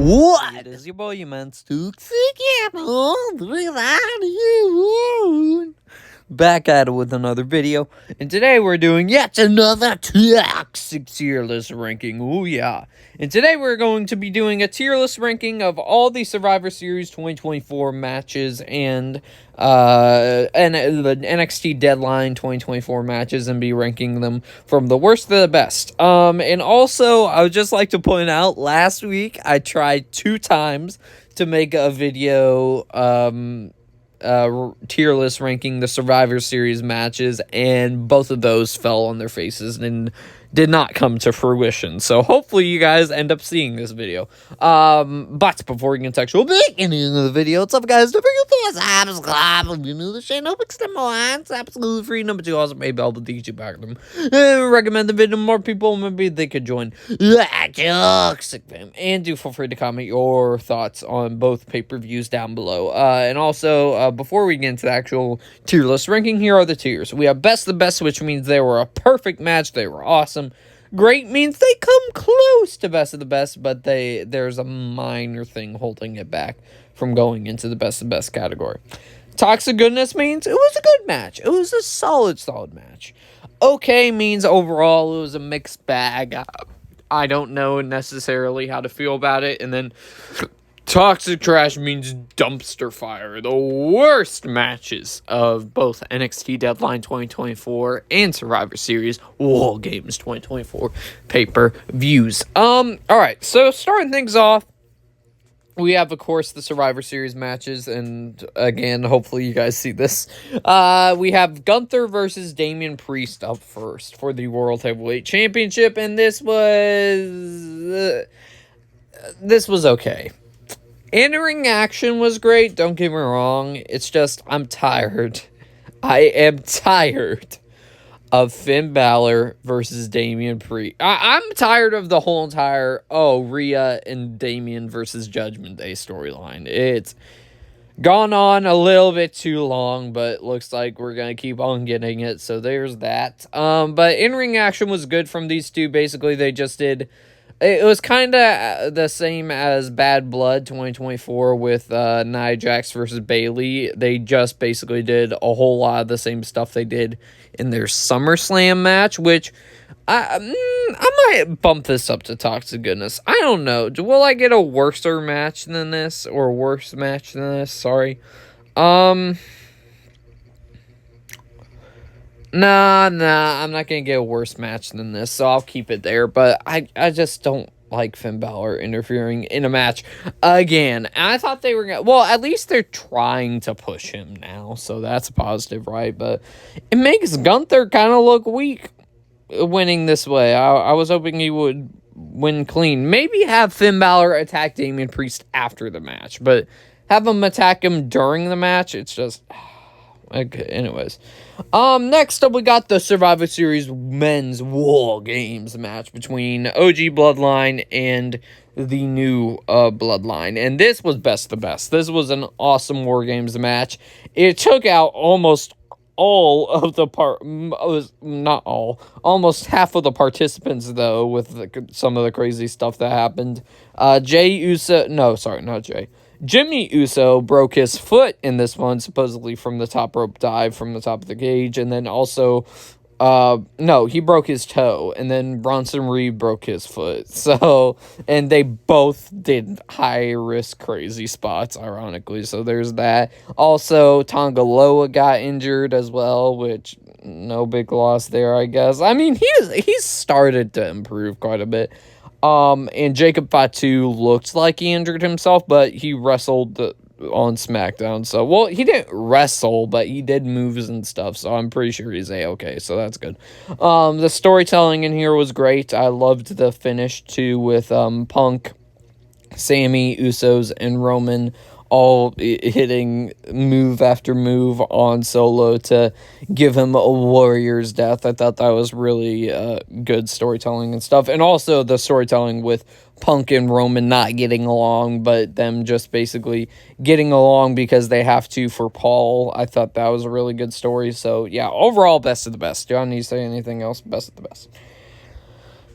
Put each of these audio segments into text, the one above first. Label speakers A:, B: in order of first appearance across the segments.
A: What? It is your boy, you man, you. Back at it with another video, and today we're doing yet another toxic tier list ranking. Ooh yeah! And today we're going to be doing a tier list ranking of all the Survivor Series 2024 matches and the NXT Deadline 2024 matches, and be ranking them from the worst to the best. And also I would just like to point out, last week I tried 2 times to make a video tier list ranking the Survivor Series matches, and both of those fell on their faces and did not come to fruition. So hopefully you guys end up seeing this video. But before we get into actual beginning of the video, what's up, guys? Don't forget to subscribe if you're new to the channel. Extend my line. It's absolutely free. Number 2, also maybe I'll teach you back them. Recommend the video to more people. Maybe they could join toxic fam. And do feel free to comment your thoughts on both pay-per-views down below. And also, before we get into the actual tier list ranking, here are the tiers. We have best of the best, which means they were a perfect match. They were awesome. Great means they come close to best of the best, but there's a minor thing holding it back from going into the best of the best category. Toxic goodness means it was a good match. It was a solid match. Okay means overall it was a mixed bag. I don't know necessarily how to feel about it. And then toxic trash means dumpster fire. The worst matches of both NXT Deadline 2024 and Survivor Series Wargames 2024 pay-per-views. Alright, so starting things off, we have, of course, the Survivor Series matches, and again, hopefully you guys see this. We have Gunther versus Damian Priest up first for the World Heavyweight Championship, and this was okay. In-ring action was great, don't get me wrong. It's just, I'm tired. I am tired of Finn Balor versus Damian Priest. I'm tired of the whole entire, Rhea and Damian versus Judgment Day storyline. It's gone on a little bit too long, but looks like we're going to keep on getting it, so there's that. But in-ring action was good from these two. Basically, they just did... It was kind of the same as Bad Blood 2024 with Nia Jax versus Bayley. They just basically did a whole lot of the same stuff they did in their SummerSlam match, which I might bump this up to toxic goodness. I don't know. Will I get a worser match than this? Or a worse match than this? Sorry. Nah, I'm not going to get a worse match than this, so I'll keep it there. But I just don't like Finn Balor interfering in a match again. And I thought they were going to... Well, at least they're trying to push him now, so that's a positive, right? But it makes Gunther kind of look weak winning this way. I was hoping he would win clean. Maybe have Finn Balor attack Damian Priest after the match, but have him attack him during the match, it's just... Okay, anyways. Next up, we got the Survivor Series Men's Wargames match between OG Bloodline and the new Bloodline. And this was best of the best. This was an awesome Wargames match. It took out almost all of the almost half of the participants, though, with some of the crazy stuff that happened. Jimmy Uso broke his foot in this one, supposedly from the top rope dive from the top of the cage, and then also, he broke his toe, and then Bronson Reed broke his foot. So, and they both did high-risk crazy spots, ironically, so there's that. Also, Tonga Loa got injured as well, which, no big loss there, I guess. I mean, he's started to improve quite a bit. And Jacob Fatu looked like he injured himself, but he wrestled on SmackDown. So, well, he didn't wrestle, but he did moves and stuff, so I'm pretty sure he's A-okay, so that's good. The storytelling in here was great. I loved the finish, too, with Punk, Sammy, Usos, and Roman all hitting move after move on Solo to give him a warrior's death. I thought that was really good storytelling and stuff. And also the storytelling with Punk and Roman not getting along, but them just basically getting along because they have to for Paul. I thought that was a really good story. So, yeah, overall, best of the best. Do I need to say anything else? Best of the best.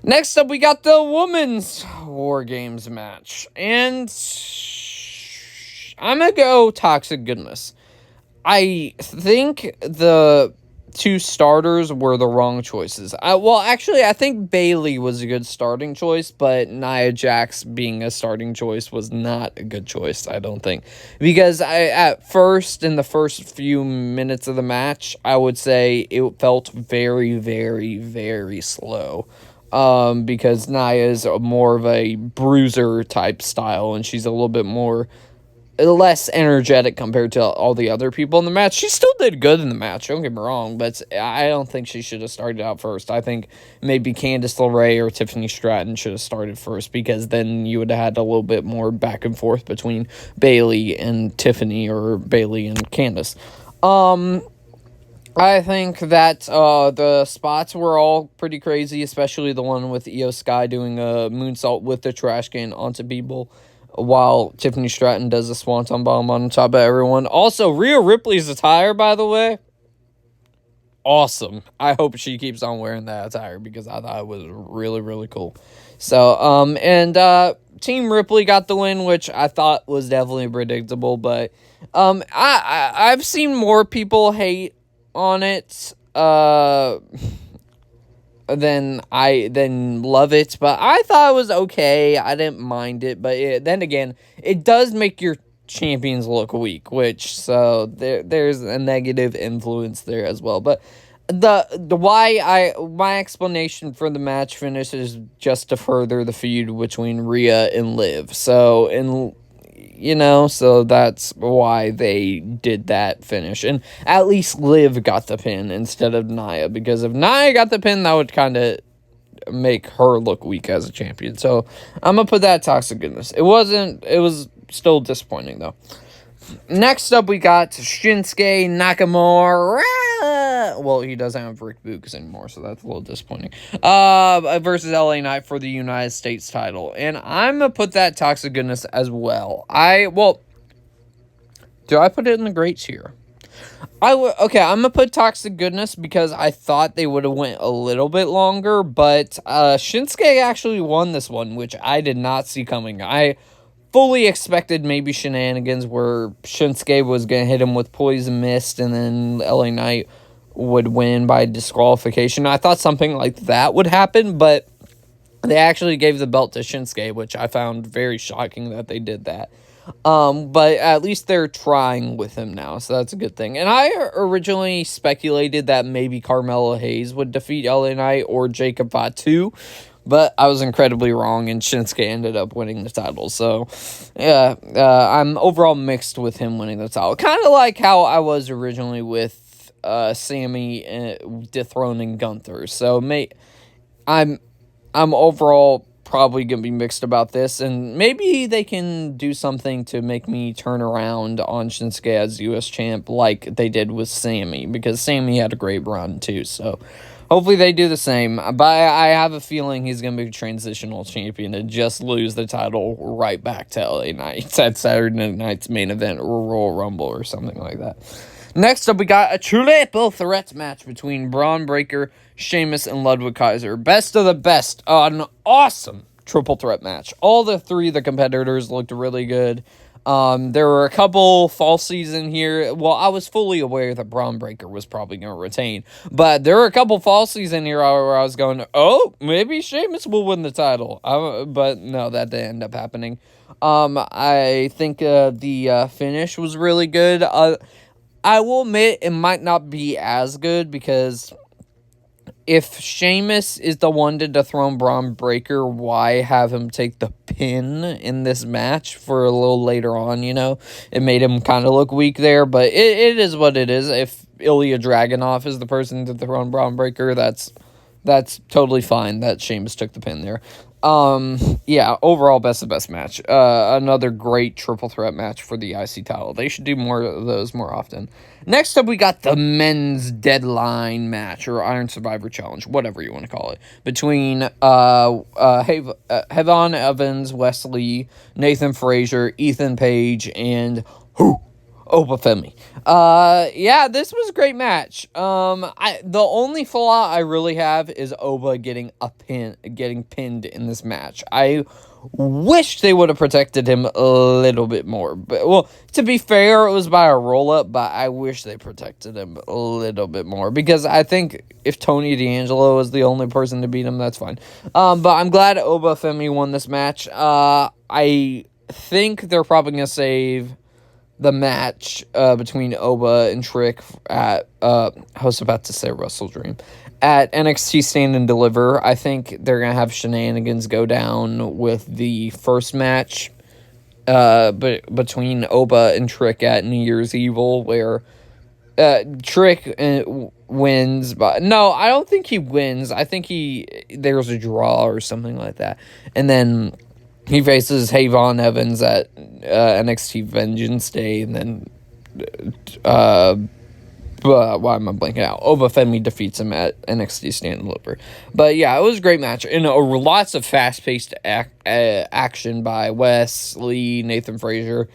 A: Next up, we got the women's Wargames match. And I'm going to go Toxic Goodness. I think the two starters were the wrong choices. I think Bayley was a good starting choice, but Nia Jax being a starting choice was not a good choice, I don't think. Because at first, in the first few minutes of the match, I would say it felt very, very, very slow. Because Nia is more of a bruiser type style, and she's a little bit less energetic compared to all the other people in the match. She still did good in the match, don't get me wrong, but I don't think she should have started out first. I think maybe Candice LeRae or Tiffany Stratton should have started first, because then you would have had a little bit more back and forth between Bayley and Tiffany, or Bayley and Candice. I think that the spots were all pretty crazy, especially the one with Io Sky doing a moonsault with the trash can onto people, while Tiffany Stratton does a swanton bomb on top of everyone. Also, Rhea Ripley's attire, by the way, awesome. I hope she keeps on wearing that attire, because I thought it was really, really cool. So, Team Ripley got the win, which I thought was definitely predictable, but I've seen more people hate on it than love it, but I thought it was okay. I didn't mind it, but then again, it does make your champions look weak, which, so there's a negative influence there as well. But my explanation for the match finish is just to further the feud between Rhea and Liv. So so that's why they did that finish. And at least Liv got the pin instead of Nia, because if Nia got the pin, that would kind of make her look weak as a champion. So I'm going to put that Toxic Goodness. It was still disappointing, though. Next up, we got Shinsuke Nakamura. Well, he doesn't have Rick Books anymore, so that's a little disappointing. Versus LA Knight for the United States title. And I'm going to put that Toxic Goodness as well. Do I put it in the great tier? Okay, I'm going to put Toxic Goodness because I thought they would have went a little bit longer, but Shinsuke actually won this one, which I did not see coming. I fully expected maybe shenanigans where Shinsuke was going to hit him with Poison Mist and then LA Knight would win by disqualification. I thought something like that would happen, but they actually gave the belt to Shinsuke, which I found very shocking that they did that. But at least they're trying with him now, so that's a good thing. And I originally speculated that maybe Carmelo Hayes would defeat LA Knight or Jacob Fatu, but I was incredibly wrong, and Shinsuke ended up winning the title. So, yeah, I'm overall mixed with him winning the title. Kind of like how I was originally with Sammy dethroning Gunther. So, I'm overall probably going to be mixed about this, and maybe they can do something to make me turn around on Shinsuke as U.S. champ like they did with Sammy, because Sammy had a great run, too, so hopefully they do the same, but I have a feeling he's going to be a transitional champion and just lose the title right back to LA Knight at Saturday night's main event or Royal Rumble or something like that. Next up, we got a triple threat match between Braun Breaker, Sheamus, and Ludwig Kaiser. Best of the best. An awesome triple threat match. All three of the competitors looked really good. There were a couple falsies in here. Well, I was fully aware that Braun Breaker was probably going to retain, but there were a couple falsies in here where I was going, oh, maybe Sheamus will win the title. But no, that didn't end up happening. I think the finish was really good. I will admit it might not be as good, because if Sheamus is the one to dethrone Braun Breaker, why have him take the pin in this match for a little later on, It made him kind of look weak there, but it is what it is. If Ilya Dragunov is the person to dethrone Braun Breaker, that's totally fine that Sheamus took the pin there. Yeah, overall best of best match. Another great triple threat match for the IC title. They should do more of those more often. Next up, we got the men's deadline match, or Iron Survivor Challenge, whatever you want to call it, between Heaven Evans, Wesley, Nathan Frazier, Ethan Page, and Obafemi. Yeah, this was a great match. The only flaw I really have is Oba getting pinned in this match. I wish they would have protected him a little bit more. But, well, to be fair, it was by a roll-up, but I wish they protected him a little bit more, because I think if Tony D'Angelo was the only person to beat him, that's fine. But I'm glad Obafemi won this match. I think they're probably going to save the match between Oba and Trick at, I was about to say Wrestle Dream, at NXT Stand and Deliver. I think they're going to have shenanigans go down with the first match between Oba and Trick at New Year's Evil, where Trick wins, but no, I don't think he wins. I think there's a draw or something like that. And then he faces Havon Evans at NXT Vengeance Day, and then why am I blanking out? Obafemi defeats him at NXT Stand and Deliver. But yeah, it was a great match, and lots of fast-paced action by Wes Lee, Nathan Frazier,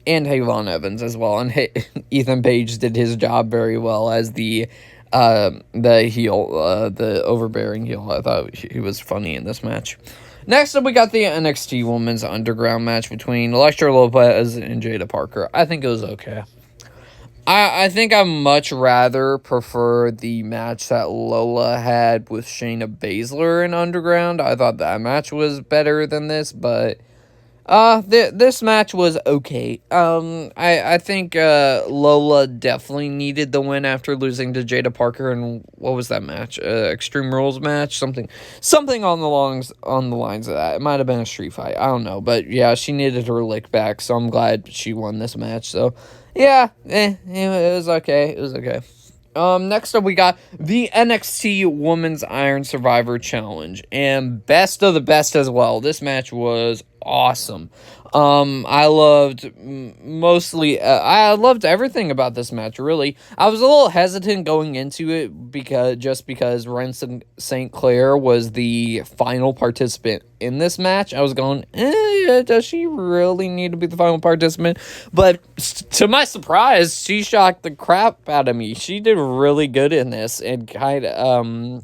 A: and Havon Evans as well. And Ethan Page did his job very well as the heel, the overbearing heel. I thought he was funny in this match. Next up, we got the NXT Women's Underground match between Elektra Lopez and Jada Parker. I think it was okay. I think I much rather prefer the match that Lola had with Shayna Baszler in Underground. I thought that match was better than this, but this match was okay. I think Lola definitely needed the win after losing to Jada Parker. And what was that match? Extreme Rules match, something on the lines of that. It might have been a street fight. I don't know, but yeah, she needed her lick back. So I'm glad she won this match. So yeah, it was okay. It was okay. Next up, we got the NXT Women's Iron Survivor Challenge, and best of the best as well. This match was awesome. I loved I loved everything about this match, really. I was a little hesitant going into it because Renson St. Clair was the final participant in this match. I was going, does she really need to be the final participant? But to my surprise, she shocked the crap out of me. She did really good in this, and kind of,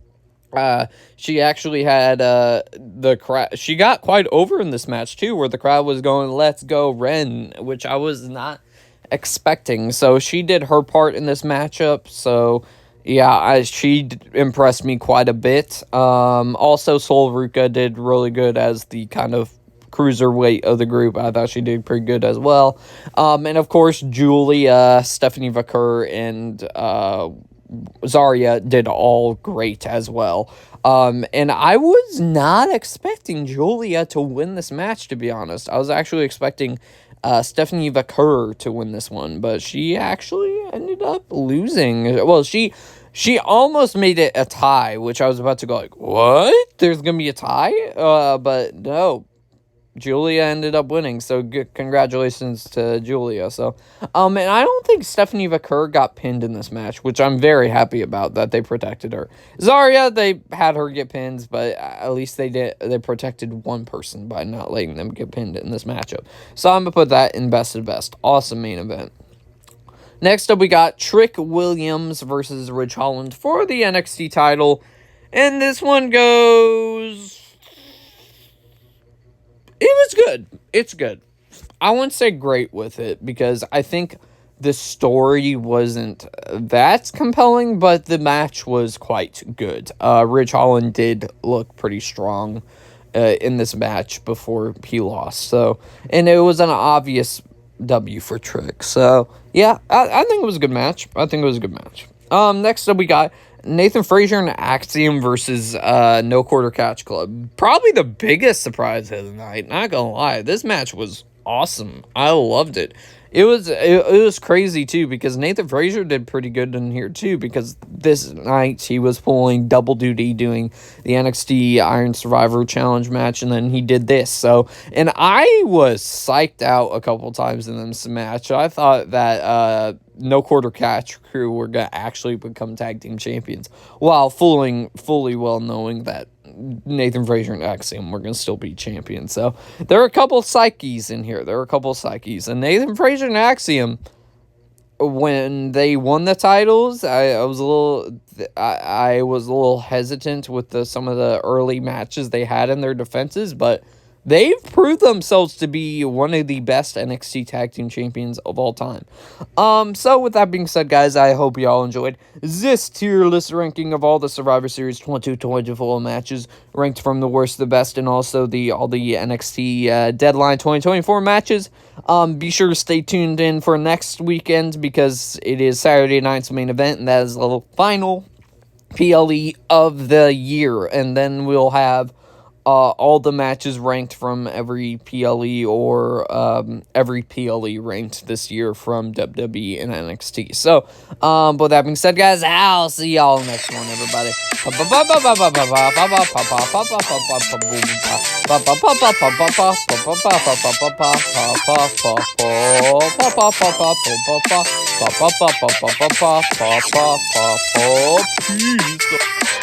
A: she actually had the crowd. She got quite over in this match too, where the crowd was going, "Let's go, Ren," which I was not expecting. So she did her part in this matchup. So yeah, she impressed me quite a bit. Also, Sol Ruka did really good as the kind of cruiserweight of the group. I thought she did pretty good as well. And of course, Julia, Stephanie Vaquer, and Zarya did all great as well. And I was not expecting Julia to win this match, to be honest. I was actually expecting Stephanie Vaquer to win this one, but she actually ended up losing. Well, she almost made it a tie, which I was about to go like, what? There's gonna be a tie? But no. Julia ended up winning, so congratulations to Julia. So, and I don't think Stephanie Vaquer got pinned in this match, which I'm very happy about that they protected her. Zarya, they had her get pinned, but at least they protected one person by not letting them get pinned in this matchup. So I'm gonna put that in best of best. Awesome main event. Next up, we got Trick Williams versus Ridge Holland for the NXT title, and this one goes. It was good. It's good. I wouldn't say great with it because I think the story wasn't that compelling, but the match was quite good. Ridge Holland did look pretty strong in this match before he lost. So, and it was an obvious W for Trick. So, yeah, I think it was a good match. Next up, we got Nathan Frazier and Axiom versus No Quarter Catch Club. Probably the biggest surprise of the night. Not gonna lie, this match was awesome. I loved it. It was crazy too because Nathan Frazier did pretty good in here too because this night he was pulling double duty doing the NXT Iron Survivor Challenge match, and then he did this. So, and I was psyched out a couple times in this match. I thought that No Quarter Catch crew were gonna actually become tag team champions, while fully well knowing that Nathan Frazier and Axiom were going to still be champions. So there are a couple psyches in here. And Nathan Frazier and Axiom, when they won the titles, I was a little I was a little hesitant with some of the early matches they had in their defenses, but they've proved themselves to be one of the best NXT Tag Team Champions of all time. So with that being said, guys, I hope you all enjoyed this tier list ranking of all the Survivor Series 2024 matches, ranked from the worst to the best, and also all the NXT Deadline 2024 matches. Be sure to stay tuned in for next weekend, because it is Saturday night's main event, and that is the final PLE of the year, and then we'll have all the matches ranked from every PLE, or every PLE ranked this year from WWE and NXT. So, with that being said, guys, I'll see y'all next one, everybody. Peace.